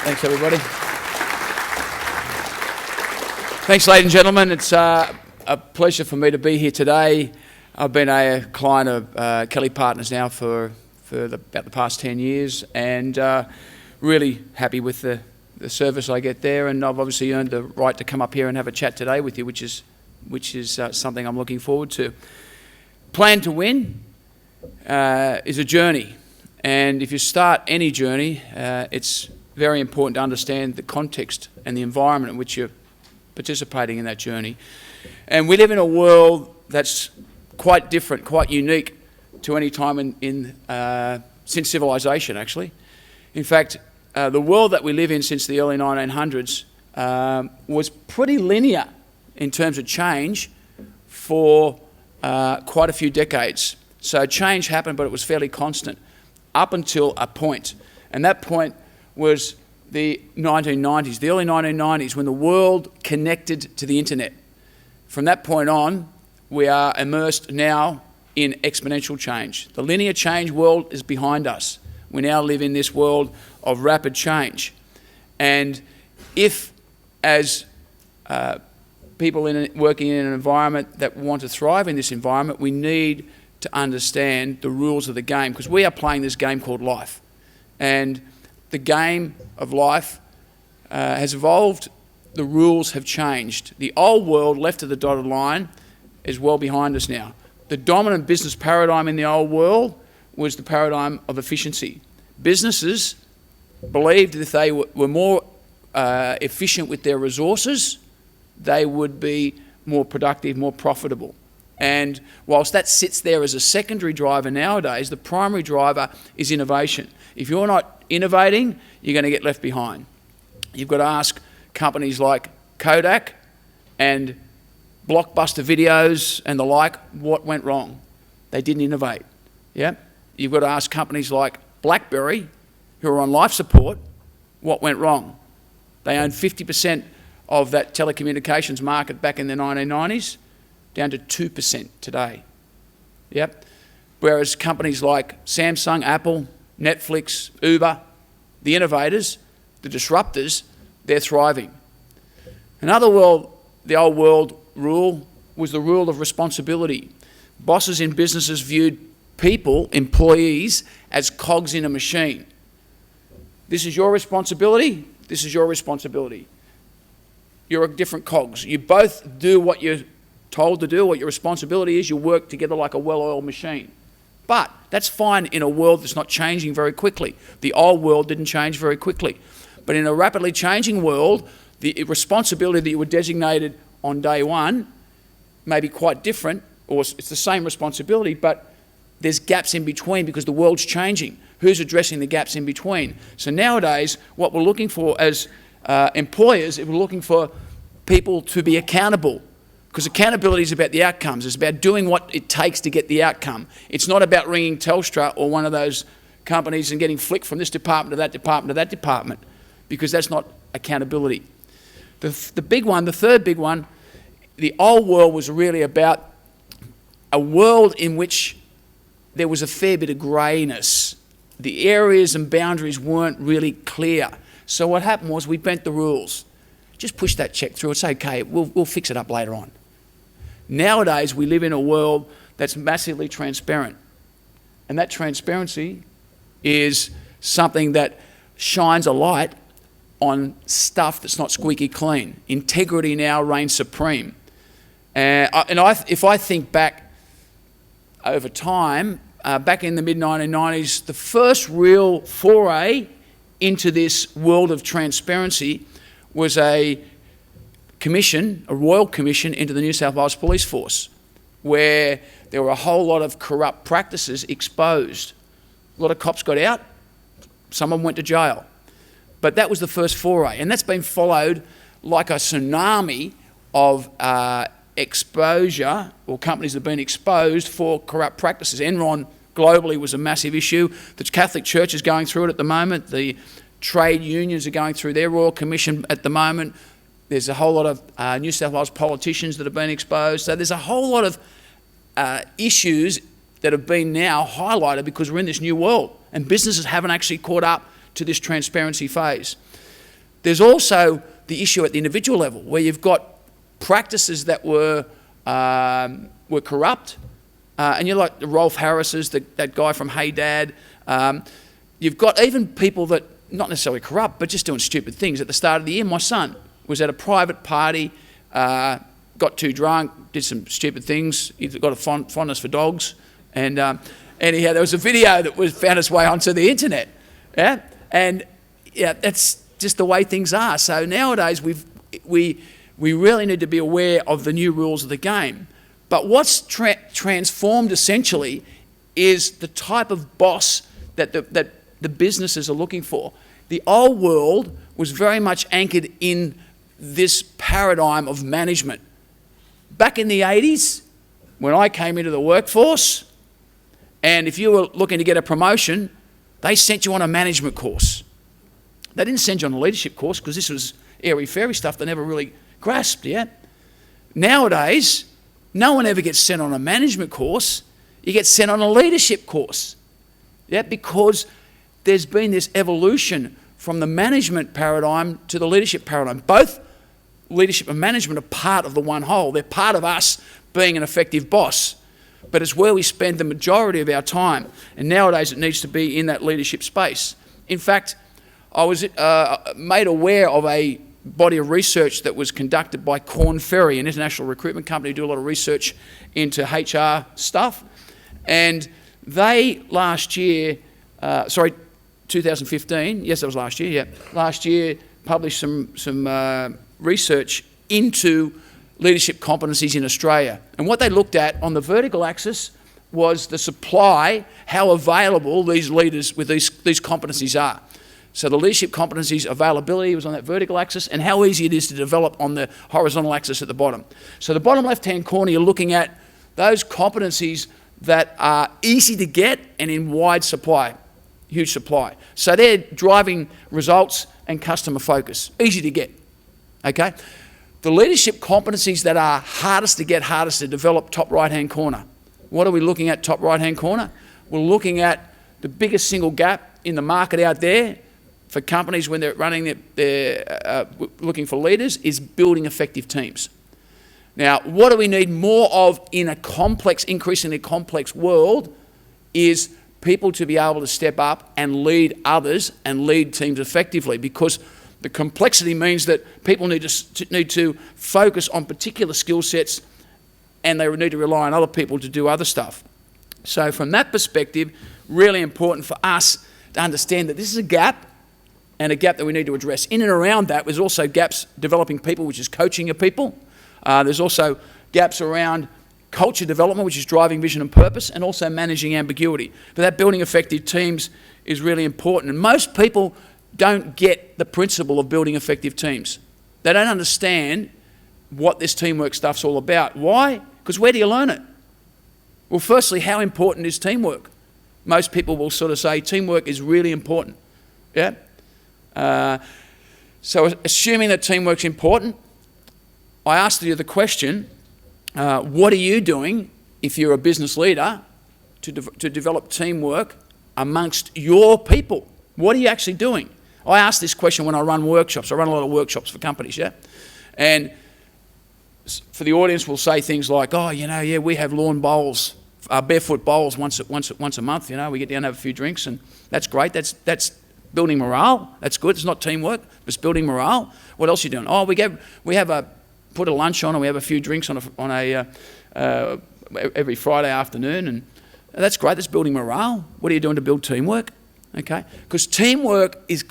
Thanks, everybody. Thanks, ladies and gentlemen. It's a pleasure for me to be here today. I've been a client of Kelly Partners now for about the past 10 years, and really happy with the service I get there. And I've obviously earned the right to come up here and have a chat today with you, which is something I'm looking forward to. Plan to win is a journey, and if you start any journey, it's very important to understand the context and the environment in which you're participating in that journey. And we live in a world that's quite different, quite unique to any time since civilization, actually. In fact, the world that we live in since the early 1900s was pretty linear in terms of change for quite a few decades. So change happened, but it was fairly constant up until a point. And that point was the 1990s, the early 1990s, when the world connected to the internet. From that point on, we are immersed now in exponential change. The linear change world is behind us. We now live in this world of rapid change. And if, as people working in an environment that want to thrive in this environment, we need to understand the rules of the game, because we are playing this game called life. And the game of life has evolved. The rules have changed. The old world, left of the dotted line, is well behind us now. The dominant business paradigm in the old world was the paradigm of efficiency. Businesses believed that if they were more efficient with their resources, they would be more productive, more profitable. And whilst that sits there as a secondary driver nowadays, the primary driver is innovation. If you're not innovating, you're going to get left behind. You've got to ask companies like Kodak and Blockbuster Videos and the like what went wrong. They didn't innovate. Yeah? You've got to ask companies like BlackBerry, who are on life support, what went wrong. They owned 50% of that telecommunications market back in the 1990s, down to 2% today. Yep. Whereas companies like Samsung, Apple, Netflix, Uber, the innovators, the disruptors, they're thriving. Another world, the old world rule, was the rule of responsibility. Bosses in businesses viewed people, employees, as cogs in a machine. This is your responsibility, this is your responsibility. You're a different cogs. You both do what you're told to do, what your responsibility is. You work together like a well-oiled machine. But that's fine in a world that's not changing very quickly. The old world didn't change very quickly. But in a rapidly changing world, the responsibility that you were designated on day one may be quite different, or it's the same responsibility, but there's gaps in between because the world's changing. Who's addressing the gaps in between? So nowadays, what we're looking for as employers, we're looking for people to be accountable, because accountability is about the outcomes. It's about doing what it takes to get the outcome. It's not about ringing Telstra or one of those companies and getting flicked from this department to that department to that department, because that's not accountability. The big one, the third big one, the old world was really about a world in which there was a fair bit of greyness. The areas and boundaries weren't really clear. So what happened was we bent the rules. Just push that check through. It's okay. We'll fix it up later on. Nowadays, we live in a world that's massively transparent. And that transparency is something that shines a light on stuff that's not squeaky clean. Integrity now reigns supreme. If I think back over time, back in the mid-1990s, the first real foray into this world of transparency was a commission, a royal commission into the New South Wales Police Force, where there were a whole lot of corrupt practices exposed. A lot of cops got out, some of them went to jail. But that was the first foray, and that's been followed like a tsunami of exposure, or companies that have been exposed for corrupt practices. Enron globally was a massive issue. The Catholic Church is going through it at the moment. The trade unions are going through their Royal Commission at the moment. There's a whole lot of New South Wales politicians that have been exposed. So there's a whole lot of issues that have been now highlighted because we're in this new world and businesses haven't actually caught up to this transparency phase. There's also the issue at the individual level, where you've got practices that were corrupt, and you're like the Rolf Harris's, that guy from Hey Dad. You've got even people that, not necessarily corrupt, but just doing stupid things. At the start of the year, my son was at a private party, got too drunk, did some stupid things. He's got a fondness for dogs, and anyhow, there was a video that found its way onto the internet. Yeah, and yeah, that's just the way things are. So nowadays, we really need to be aware of the new rules of the game. But what's transformed essentially is the type of boss that the businesses are looking for. The old world was very much anchored in this paradigm of management. Back in the 80s, when I came into the workforce, and if you were looking to get a promotion, they sent you on a management course. They didn't send you on a leadership course, because this was airy-fairy stuff they never really grasped yet. Nowadays, no one ever gets sent on a management course. You get sent on a leadership course. Yeah, because there's been this evolution from the management paradigm to the leadership paradigm. Both leadership and management are part of the one whole. They're part of us being an effective boss. But it's where we spend the majority of our time. And nowadays it needs to be in that leadership space. In fact, I was made aware of a body of research that was conducted by Korn Ferry, an international recruitment company who do a lot of research into HR stuff. And they last year, 2015, yes, that was last year, yeah. Last year published some research into leadership competencies in Australia. And what they looked at on the vertical axis was the supply, how available these leaders with these competencies are. So the leadership competencies availability was on that vertical axis, and how easy it is to develop on the horizontal axis at the bottom. So the bottom left-hand corner, you're looking at those competencies that are easy to get and in wide supply, huge supply. So they're driving results and customer focus, easy to get, okay? The leadership competencies that are hardest to get, hardest to develop, top right-hand corner. What are we looking at top right-hand corner? We're looking at the biggest single gap in the market out there for companies when they're running, they're looking for leaders, is building effective teams. Now, what do we need more of in a complex, increasingly complex world is people to be able to step up and lead others and lead teams effectively, because the complexity means that people need to focus on particular skill sets, and they need to rely on other people to do other stuff. So from that perspective, really important for us to understand that this is a gap, and a gap that we need to address. In and around that, there's also gaps developing people, which is coaching your people. There's also gaps around culture development, which is driving vision and purpose, and also managing ambiguity. But that building effective teams is really important. And most people don't get the principle of building effective teams. They don't understand what this teamwork stuff's all about. Why? Because where do you learn it? Well, firstly, how important is teamwork? Most people will sort of say teamwork is really important. Yeah? So assuming that teamwork's important, I asked you the question, what are you doing if you're a business leader to develop teamwork amongst your people? What are you actually doing? I ask this question when I run workshops. I run a lot of workshops for companies, yeah? And for the audience, we'll say things like, oh, you know, yeah, we have lawn bowls, barefoot bowls once a month, you know, we get down and have a few drinks, and that's great. That's building morale. That's good. It's not teamwork, it's building morale. What else are you doing? Oh, put a lunch on, and we have a few drinks every Friday afternoon, and that's great. That's building morale. What are you doing to build teamwork? Okay, because teamwork is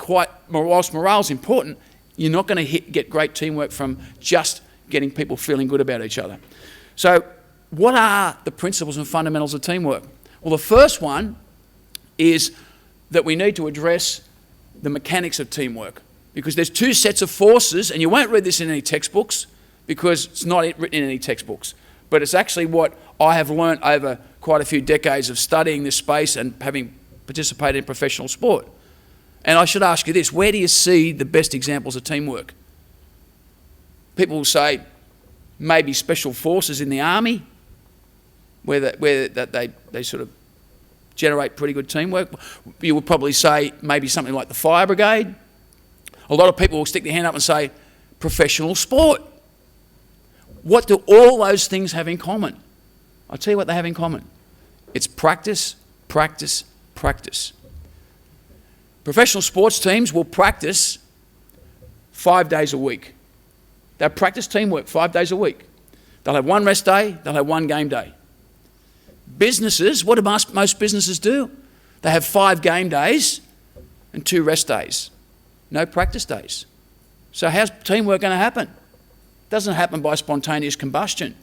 whilst morale is important, you're not going to get great teamwork from just getting people feeling good about each other. So what are the principles and fundamentals of teamwork? Well, the first one is that we need to address the mechanics of teamwork, because there's two sets of forces, and you won't read this in any textbooks because it's not written in any textbooks, but it's actually what I have learnt over quite a few decades of studying this space and having participated in professional sport. And I should ask you this, where do you see the best examples of teamwork? People will say maybe special forces in the army, where they sort of generate pretty good teamwork. You would probably say maybe something like the fire brigade. A lot of people will stick their hand up and say, professional sport. What do all those things have in common? I'll tell you what they have in common. It's practice, practice, practice. Professional sports teams will practice 5 days a week. They'll practice teamwork 5 days a week. They'll have one rest day, they'll have one game day. Businesses, what do most businesses do? They have 5 game days and 2 rest days. No practice days. So how's teamwork going to happen? It doesn't happen by spontaneous combustion.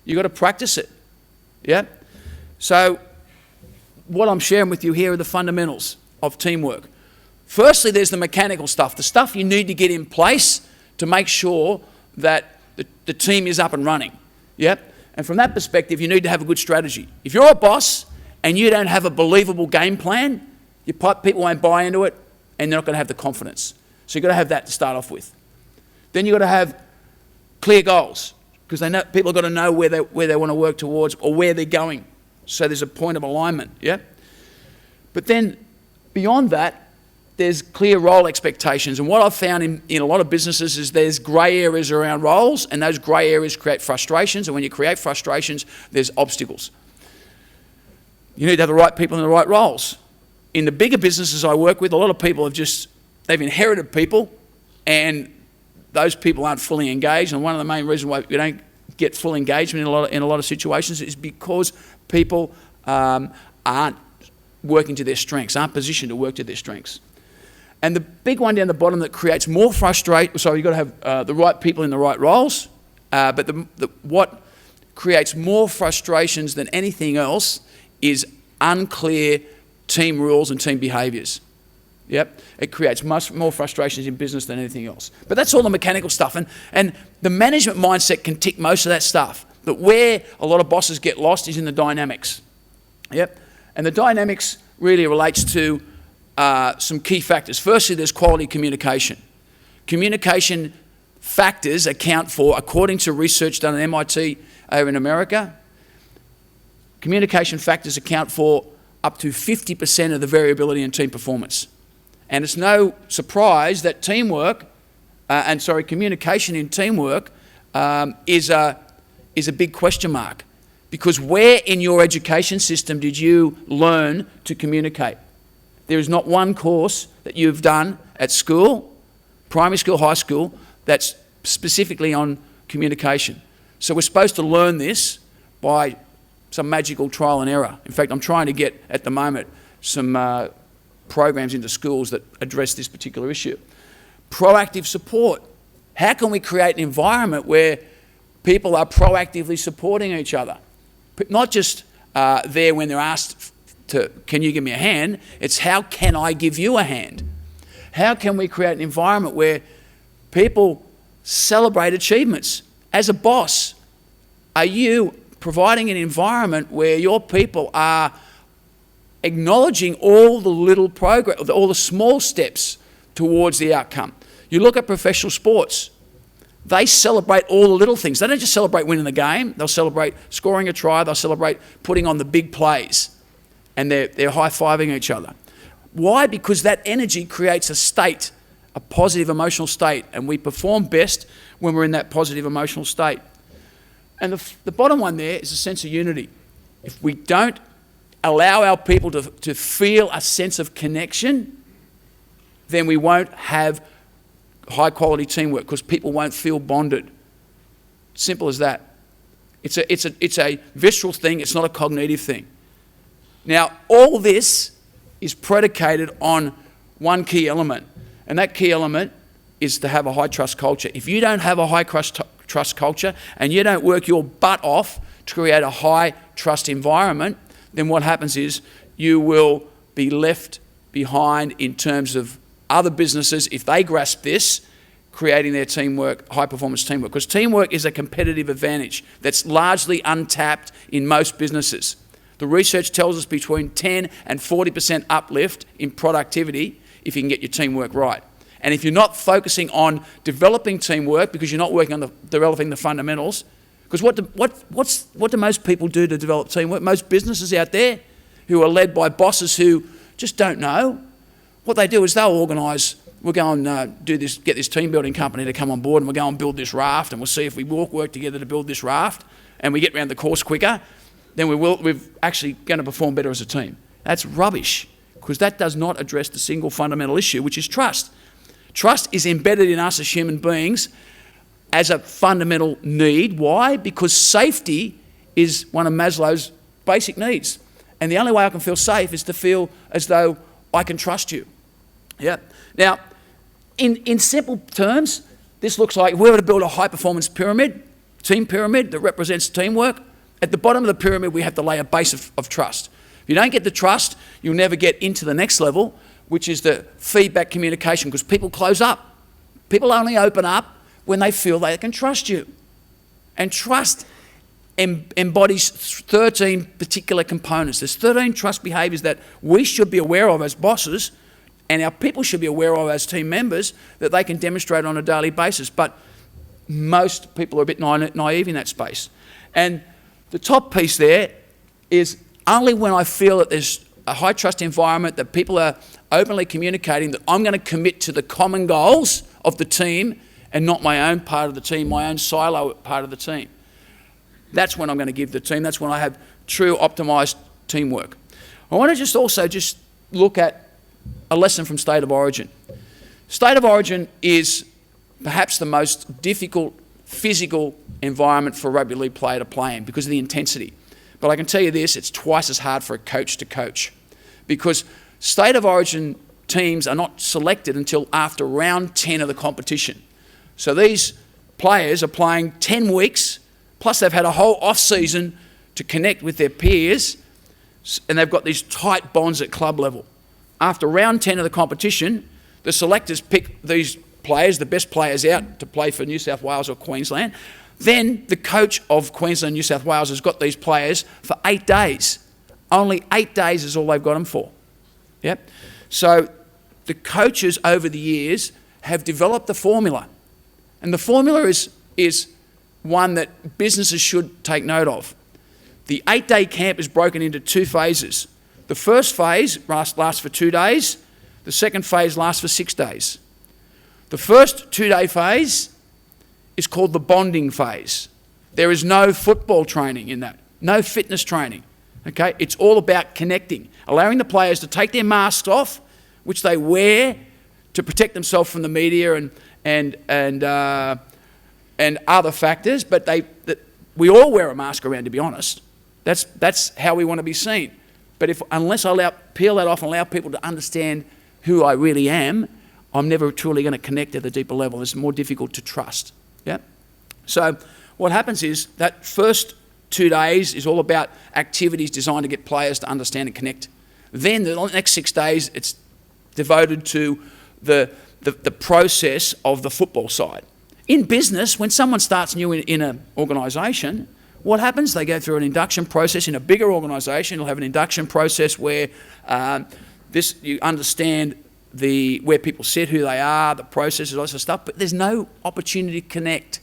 You've got to practice it. Yeah? So what I'm sharing with you here are the fundamentals of teamwork. Firstly, there's the mechanical stuff, the stuff you need to get in place to make sure that the team is up and running. Yeah? And from that perspective, you need to have a good strategy. If you're a boss and you don't have a believable game plan, people won't buy into it and they're not going to have the confidence. So you've got to have that to start off with. Then you've got to have clear goals, because people have got to know where they want to work towards or where they're going. So there's a point of alignment, yeah? But then beyond that, there's clear role expectations. And what I've found in a lot of businesses is there's grey areas around roles, and those grey areas create frustrations. And when you create frustrations, there's obstacles. You need to have the right people in the right roles. In the bigger businesses I work with, a lot of people they've inherited people, and those people aren't fully engaged. And one of the main reasons why we don't get full engagement in a lot of situations is because people aren't working to their strengths, aren't positioned to work to their strengths. And the big one down the bottom that creates more frustration, so you've got to have the right people in the right roles, but what creates more frustrations than anything else is unclear team rules and team behaviours. Yep, it creates much more frustrations in business than anything else. But that's all the mechanical stuff, and the management mindset can tick most of that stuff. But where a lot of bosses get lost is in the dynamics. Yep, and the dynamics really relates to some key factors. Firstly, there's quality communication. Communication factors account for, according to research done at MIT over in America, communication factors account for up to 50% of the variability in team performance. And it's no surprise that communication in teamwork is a big question mark. Because where in your education system did you learn to communicate? There is not one course that you've done at school, primary school, high school, that's specifically on communication. So we're supposed to learn this by some magical trial and error. In fact, I'm trying to get, at the moment, some programs into schools that address this particular issue. Proactive support. How can we create an environment where people are proactively supporting each other? Not just there when they're asked can you give me a hand? It's how can I give you a hand? How can we create an environment where people celebrate achievements? As a boss, are you providing an environment where your people are acknowledging all the little progress, all the small steps towards the outcome? You look at professional sports, they celebrate all the little things. They don't just celebrate winning the game, they'll celebrate scoring a try, they'll celebrate putting on the big plays, and they're high-fiving each other. Why? Because that energy creates a state, a positive emotional state, and we perform best when we're in that positive emotional state. And the bottom one there is a sense of unity. If we don't allow our people to feel a sense of connection, then we won't have high quality teamwork, because people won't feel bonded. Simple as that. It's a visceral thing, it's not a cognitive thing. Now, all this is predicated on one key element, and that key element is to have a high trust culture. If you don't have a high trust culture and you don't work your butt off to create a high trust environment, then what happens is you will be left behind in terms of other businesses, if they grasp this, creating their teamwork, high performance teamwork. Because teamwork is a competitive advantage that's largely untapped in most businesses. The research tells us between 10 and 40% uplift in productivity if you can get your teamwork right. And if you're not focusing on developing teamwork because you're not working on developing the fundamentals, because what do most people do to develop teamwork? Most businesses out there who are led by bosses who just don't know, what they do is they'll organise, we'll go and do this, get this team building company to come on board, and we'll go and build this raft, and we'll see if we work together to build this raft and we get around the course quicker, then we're actually going to perform better as a team. That's rubbish, because that does not address the single fundamental issue, which is trust. Trust is embedded in us as human beings as a fundamental need. Why? Because safety is one of Maslow's basic needs. And the only way I can feel safe is to feel as though I can trust you. Yeah. Now, in simple terms, this looks like if we were to build a high-performance pyramid, team pyramid that represents teamwork, at the bottom of the pyramid we have to lay a base of trust. If you don't get the trust, you'll never get into the next level, which is the feedback communication, because people close up. People only open up when they feel they can trust you. And trust embodies 13 particular components. There's 13 trust behaviours that we should be aware of as bosses, and our people should be aware of as team members, that they can demonstrate on a daily basis. But most people are a bit naive in that space. And the top piece there is only when I feel that there's a high trust environment, that people are openly communicating that I'm going to commit to the common goals of the team and not my own part of the team, my own silo part of the team. That's when I'm going to give the team. That's when I have true optimised teamwork. I want to just look at a lesson from State of Origin. State of Origin is perhaps the most difficult physical environment for a rugby league player to play in because of the intensity. But I can tell you this, it's twice as hard for a coach to coach, because State of Origin teams are not selected until after round 10 of the competition. So these players are playing 10 weeks, plus they've had a whole off-season to connect with their peers, and they've got these tight bonds at club level. After round 10 of the competition, the selectors pick these players, the best players out to play for New South Wales or Queensland. Then the coach of Queensland, New South Wales has got these players for 8 days. Only 8 days is all they've got them for. Yep. So the coaches over the years have developed the formula. And the formula is one that businesses should take note of. The 8-day camp is broken into 2 phases. The first phase lasts for 2 days. The second phase lasts for 6 days. The first 2-day phase is called the bonding phase. There is no football training in that, no fitness training. Okay, it's all about connecting, allowing the players to take their masks off, which they wear to protect themselves from the media and other factors. But we all wear a mask around, to be honest. That's how we want to be seen. But unless I peel that off and allow people to understand who I really am, I'm never truly going to connect at a deeper level. It's more difficult to trust. Yeah. So what happens is that first 2 days is all about activities designed to get players to understand and connect. Then the next 6 days, it's devoted to the process of the football side. In business, when someone starts new in an organisation, what happens? They go through an induction process. In a bigger organisation, you'll have an induction process where you understand where people sit, who they are, the processes, all that sort of stuff, but there's no opportunity to connect.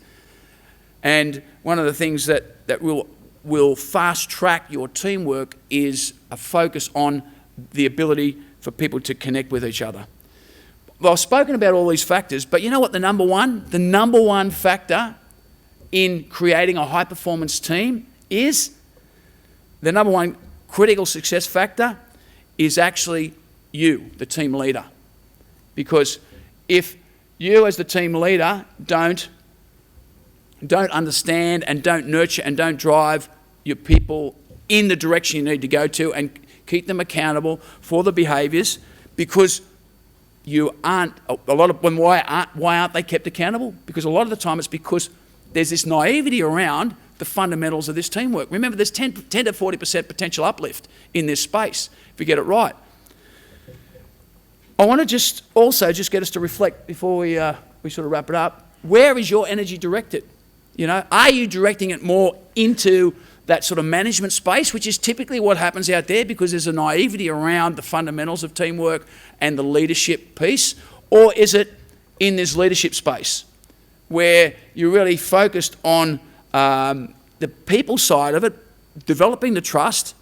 And one of the things that will fast track your teamwork is a focus on the ability for people to connect with each other. Well, I've spoken about all these factors, but you know what the number one factor in creating a high-performance team is? The number one critical success factor is actually you, the team leader. Because if you as the team leader don't understand and don't nurture and don't drive your people in the direction you need to go to and keep them accountable for the behaviours, because you aren't, why aren't they kept accountable? Because a lot of the time it's because there's this naivety around the fundamentals of this teamwork. Remember, there's 10 to 40% potential uplift in this space if you get it right. I want to just get us to reflect before we sort of wrap it up. Where is your energy directed? You know, are you directing it more into that sort of management space, which is typically what happens out there because there's a naivety around the fundamentals of teamwork and the leadership piece? Or is it in this leadership space where you're really focused on the people side of it, developing the trust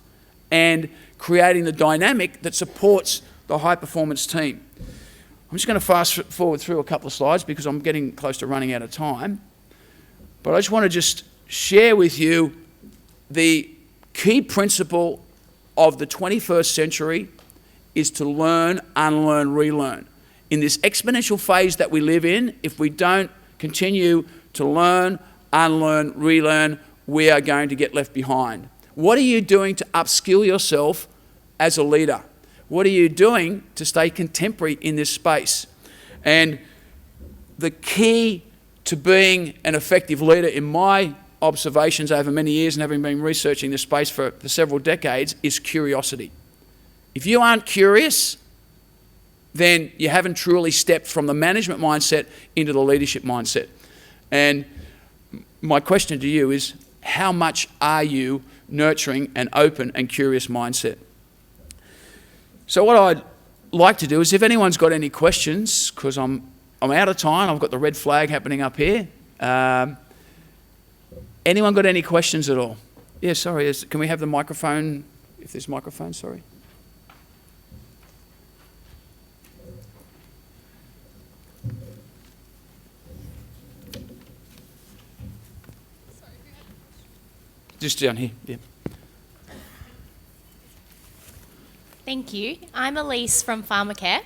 and creating the dynamic that supports the high-performance team. I'm just going to fast forward through a couple of slides because I'm getting close to running out of time. But I just want to just share with you the key principle of the 21st century is to learn, unlearn, relearn. In this exponential phase that we live in, if we don't continue to learn, unlearn, relearn, we are going to get left behind. What are you doing to upskill yourself as a leader? What are you doing to stay contemporary in this space? And the key to being an effective leader, in my observations over many years and having been researching this space for several decades, is curiosity. If you aren't curious, then you haven't truly stepped from the management mindset into the leadership mindset. And my question to you is, how much are you nurturing an open and curious mindset? So what I'd like to do is, if anyone's got any questions, because I'm out of time, I've got the red flag happening up here. Anyone got any questions at all? Yeah, sorry, can we have the microphone, if there's microphone, sorry. Just down here, yeah. Thank you. I'm Elise from Pharmacare.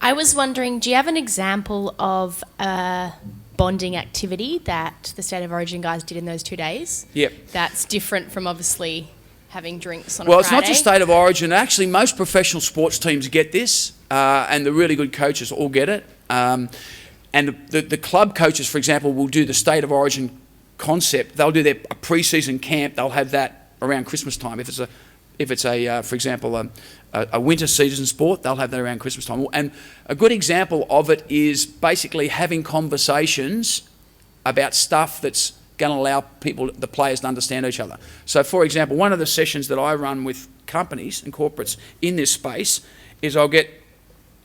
I was wondering, do you have an example of a bonding activity that the State of Origin guys did in those 2 days? Yep. That's different from obviously having drinks on a Friday? Well, it's not just State of Origin. Actually, most professional sports teams get this, and the really good coaches all get it. And the club coaches, for example, will do the State of Origin concept. They'll do their pre-season camp. They'll have that around Christmas time. If it's for example, a winter season sport, they'll have that around Christmas time. And a good example of it is basically having conversations about stuff that's going to allow the players to understand each other. So, for example, one of the sessions that I run with companies and corporates in this space is I'll get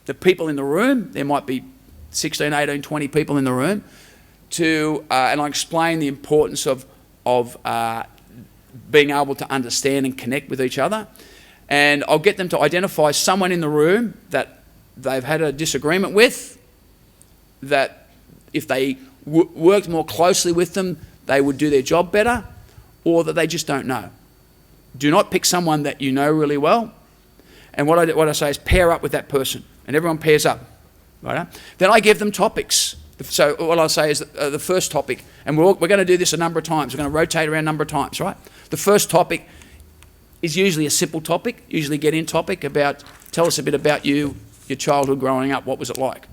the people in the room, there might be 16, 18, 20 people in the room, and I explain the importance of being able to understand and connect with each other. And I'll get them to identify someone in the room that they've had a disagreement with, that if they worked more closely with them, they would do their job better, or that they just don't know. Do not pick someone that you know really well. And what I say is pair up with that person, and everyone pairs up. Right? Then I give them topics. So what I'll say is the first topic, and we're going to do this a number of times. We're going to rotate around a number of times, right? The first topic is usually a simple topic, usually get in topic about, tell us a bit about you, your childhood growing up, what was it like?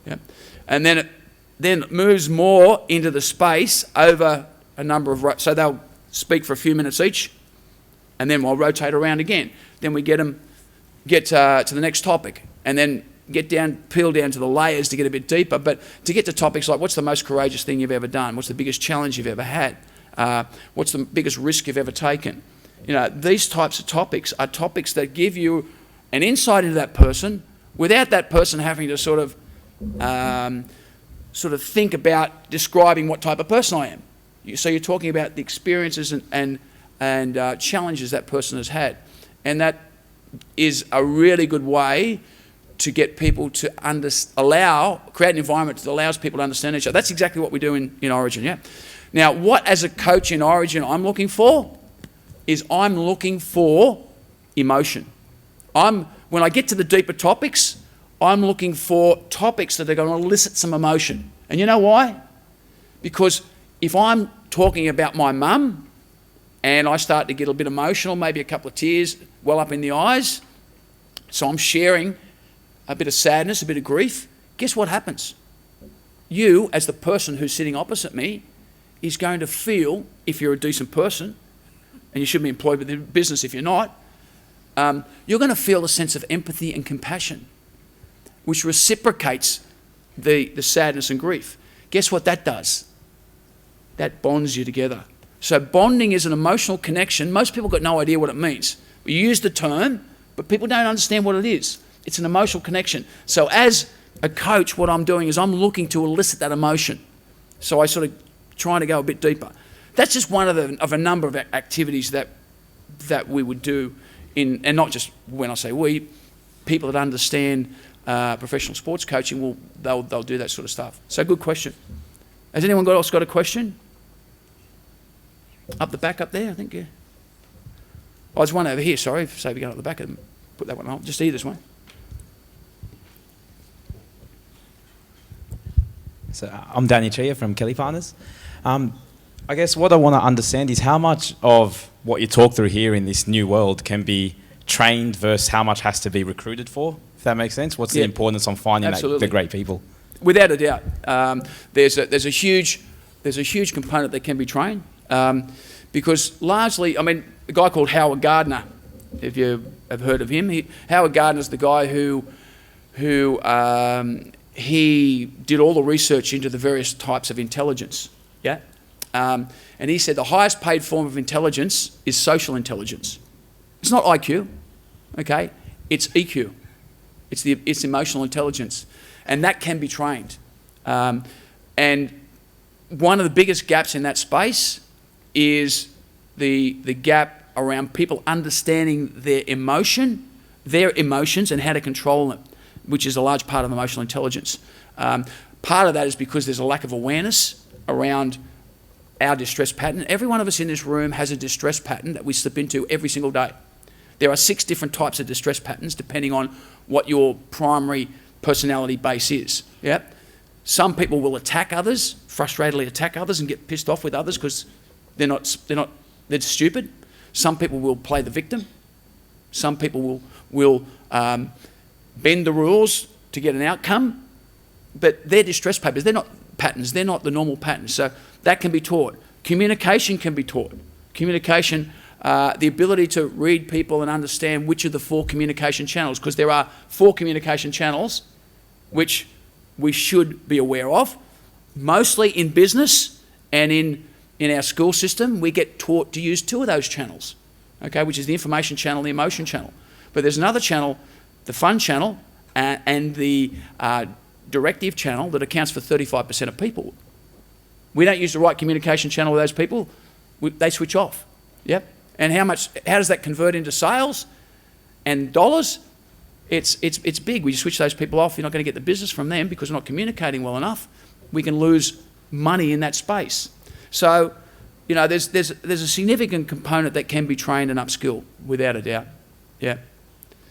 Yeah? And then it moves more into the space over a number of, so they'll speak for a few minutes each, and then we'll rotate around again. Then we get to the next topic, and then peel down to the layers to get a bit deeper, but to get to topics like, what's the most courageous thing you've ever done? What's the biggest challenge you've ever had? What's the biggest risk you've ever taken? You know, these types of topics are topics that give you an insight into that person without that person having to sort of think about describing what type of person I am. So you're talking about the experiences and challenges that person has had. And that is a really good way to get people to create an environment that allows people to understand each other. That's exactly what we do in Origin, yeah. Now, what as a coach in Origin I'm looking for is I'm looking for emotion. When I get to the deeper topics, I'm looking for topics that are going to elicit some emotion. And you know why? Because if I'm talking about my mum and I start to get a bit emotional, maybe a couple of tears well up in the eyes, so I'm sharing a bit of sadness, a bit of grief, guess what happens? You, as the person who's sitting opposite me, is going to feel, if you're a decent person, and you should be employed with the business if you're not, you're going to feel a sense of empathy and compassion, which reciprocates the sadness and grief. Guess what that does? That bonds you together. So bonding is an emotional connection. Most people got no idea what it means. We use the term, but people don't understand what it is. It's an emotional connection. So as a coach, what I'm doing is I'm looking to elicit that emotion. So I sort of trying to go a bit deeper. That's just one of a number of activities that we would do and not just when I say we, people that understand professional sports coaching, they'll do that sort of stuff. So good question. Has anyone else got a question? Up the back up there, I think, yeah. Oh, there's one over here, sorry. Say we go up the back and put that one on. Just this one. So I'm Danny Chia from Kelly Partners. I guess what I want to understand is how much of what you talk through here in this new world can be trained versus how much has to be recruited for, if that makes sense. What's the importance on finding the great people? Without a doubt. There's a huge component that can be trained because largely, I mean, a guy called Howard Gardner, if you have heard of him, Howard Gardner's the guy who he did all the research into the various types of intelligence, yeah? And he said the highest paid form of intelligence is social intelligence. It's not IQ, okay? It's EQ. It's emotional intelligence. And that can be trained. And one of the biggest gaps in that space is the gap around people understanding their emotions and how to control them, which is a large part of emotional intelligence. Part of that is because there's a lack of awareness around our distress pattern. Every one of us in this room has a distress pattern that we slip into every single day. There are 6 different types of distress patterns depending on what your primary personality base is. Yeah? Some people will attack others, frustratedly attack others and get pissed off with others because they're stupid. Some people will play the victim. Some people will bend the rules to get an outcome, but they're distress patterns. They're not patterns. They're not the normal patterns. So that can be taught. Communication can be taught. Communication, the ability to read people and understand which of the 4 communication channels, because there are 4 communication channels which we should be aware of. Mostly in business and in our school system, we get taught to use 2 of those channels, okay, which is the information channel and the emotion channel. But there's another channel, the fun channel, and the directive channel that accounts for 35% of people. We don't use the right communication channel with those people, they switch off. Yep. And how does that convert into sales and dollars? It's big. We switch those people off, you're not going to get the business from them because we're not communicating well enough. We can lose money in that space. So, you know, there's a significant component that can be trained and upskilled, without a doubt. Yeah.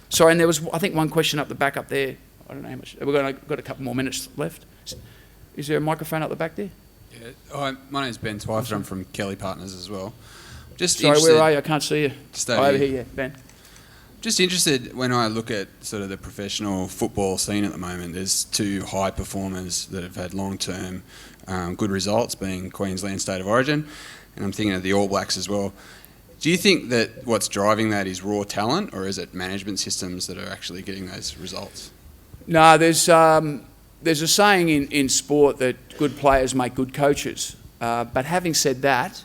Sorry, and there was, I think, one question up the back up there. I don't know how much. We've got a couple more minutes left. Is there a microphone up the back there? Yeah. Hi, my name's Ben Twyford. I'm from Kelly Partners as well. Sorry, where are you? I can't see you. Just over here, yeah, Ben. Just interested, when I look at sort of the professional football scene at the moment, there's 2 high performers that have had long-term good results, being Queensland State of Origin, and I'm thinking of the All Blacks as well. Do you think that what's driving that is raw talent, or is it management systems that are actually getting those results? No, there's a saying in sport that good players make good coaches. But having said that,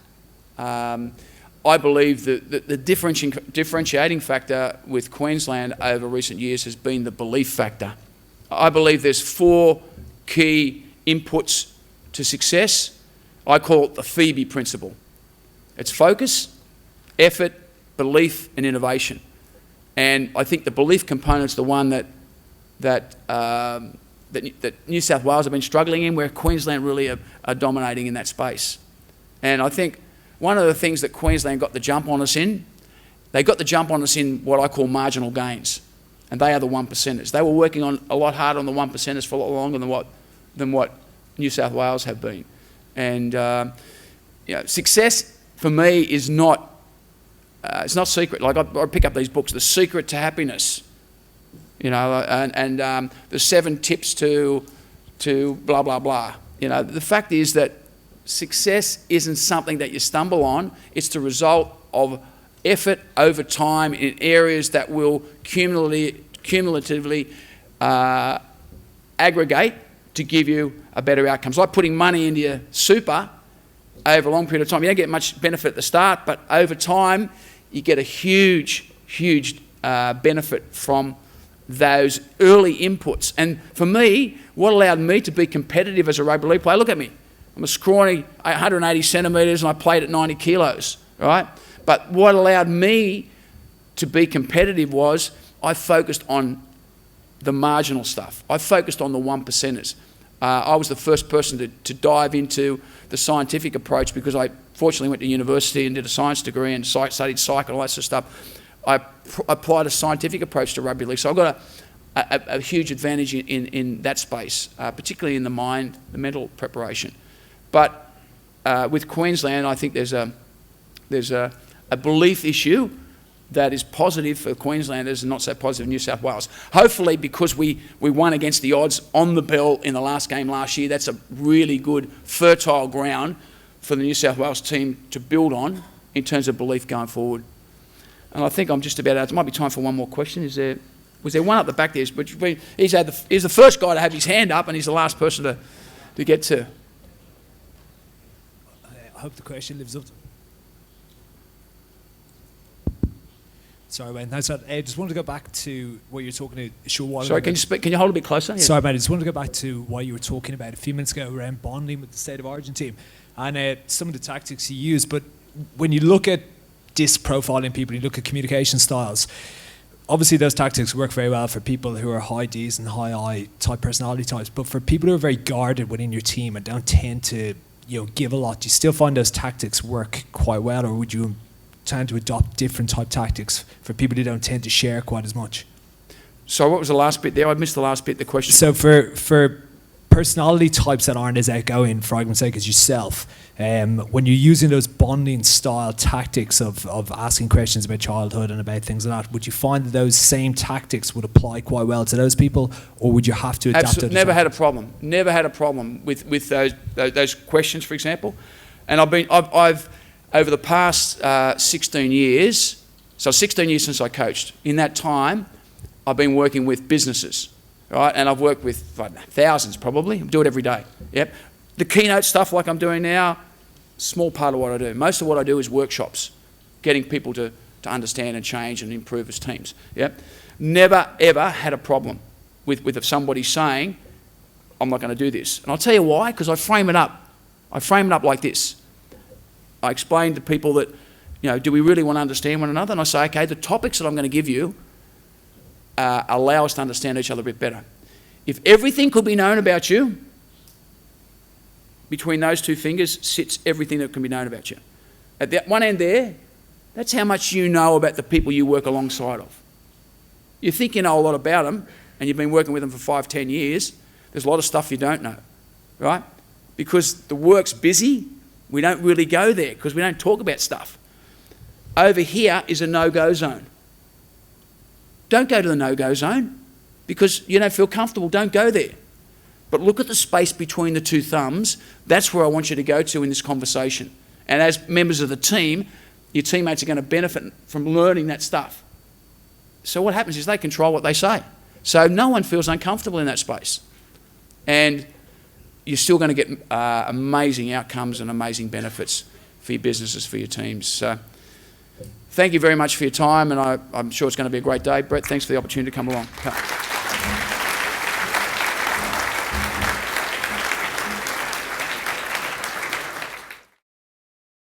I believe that the differentiating factor with Queensland over recent years has been the belief factor. I believe there's 4 key inputs to success. I call it the Phoebe principle. It's focus, effort, belief, and innovation. And I think the belief component's the one that New South Wales have been struggling in, where Queensland really are dominating in that space. And I think one of the things that Queensland got the jump on us in, they got the jump on us in what I call marginal gains, and they are the 1%ers. They were working on a lot harder on the 1%ers for a lot longer than what New South Wales have been. And success for me is not it's not secret. Like I pick up these books, The Secret to Happiness, you know, and the 7 tips to blah blah blah. You know, the fact is that success isn't something that you stumble on. It's the result of effort over time in areas that will cumulatively aggregate to give you a better outcome. It's like putting money into your super over a long period of time. You don't get much benefit at the start, but over time you get a huge benefit from those early inputs. And for me, what allowed me to be competitive as a rugby league player, look at me. I'm a scrawny 180 centimetres and I played at 90 kilos, right? But what allowed me to be competitive was I focused on the marginal stuff. I focused on the 1%ers. I was the first person to dive into the scientific approach because I fortunately went to university and did a science degree and studied psych and all that sort of stuff. I applied a scientific approach to rugby league, so I've got a huge advantage in that space, particularly in the mind, the mental preparation. But with Queensland, I think there's a belief issue that is positive for Queenslanders and not so positive in New South Wales. Hopefully, because we won against the odds on the bell in the last game last year, that's a really good, fertile ground for the New South Wales team to build on in terms of belief going forward. And I think I'm just about out. It might be time for one more question. Was there one up the back there? He's the first guy to have his hand up, and he's the last person to get to. I hope the question lives up to. Sorry, Wayne. No, sorry, I just wanted to go back to what you were talking about a short while ago. Sorry, can you hold a bit closer? Yeah. Sorry, mate. I just wanted to go back to what you were talking about a few minutes ago around bonding with the State of Origin team and some of the tactics you use. But when you look at disc profiling people, you look at communication styles, obviously those tactics work very well for people who are high Ds and high I type personality types. But for people who are very guarded within your team and don't tend to give a lot, do you still find those tactics work quite well, or would you tend to adopt different type tactics for people who don't tend to share quite as much? So what was the last bit there? I missed the last bit of the question. So for personality types that aren't as outgoing, for argument's sake, as yourself, when you're using those bonding style tactics of asking questions about childhood and about things like that, would you find that those same tactics would apply quite well to those people, or would you have to adapt? Absolutely, never had a problem. Never had a problem with those questions, for example. And I've over the past 16 years, so 16 years since I coached. In that time, I've been working with businesses, right? And I've worked with thousands probably. I do it every day. Yep. The keynote stuff like I'm doing now, small part of what I do. Most of what I do is workshops, getting people to understand and change and improve as teams. Yep. Never ever had a problem with somebody saying, I'm not going to do this. And I'll tell you why, because I frame it up. I frame it up like this. I explain to people that, do we really want to understand one another? And I say, okay, the topics that I'm going to give you allow us to understand each other a bit better. If everything could be known about you, between those two fingers sits everything that can be known about you. At that one end there, that's how much you know about the people you work alongside of. You think you know a lot about them, and you've been working with them for 5, 10 years, there's a lot of stuff you don't know, right? Because the work's busy, we don't really go there because we don't talk about stuff. Over here is a no-go zone. Don't go to the no-go zone because you don't feel comfortable. Don't go there. But look at the space between the two thumbs. That's where I want you to go to in this conversation. And as members of the team, your teammates are going to benefit from learning that stuff. So what happens is they control what they say. So no one feels uncomfortable in that space. And you're still going to get amazing outcomes and amazing benefits for your businesses, for your teams. So thank you very much for your time, and I'm sure it's going to be a great day. Brett, thanks for the opportunity to come along.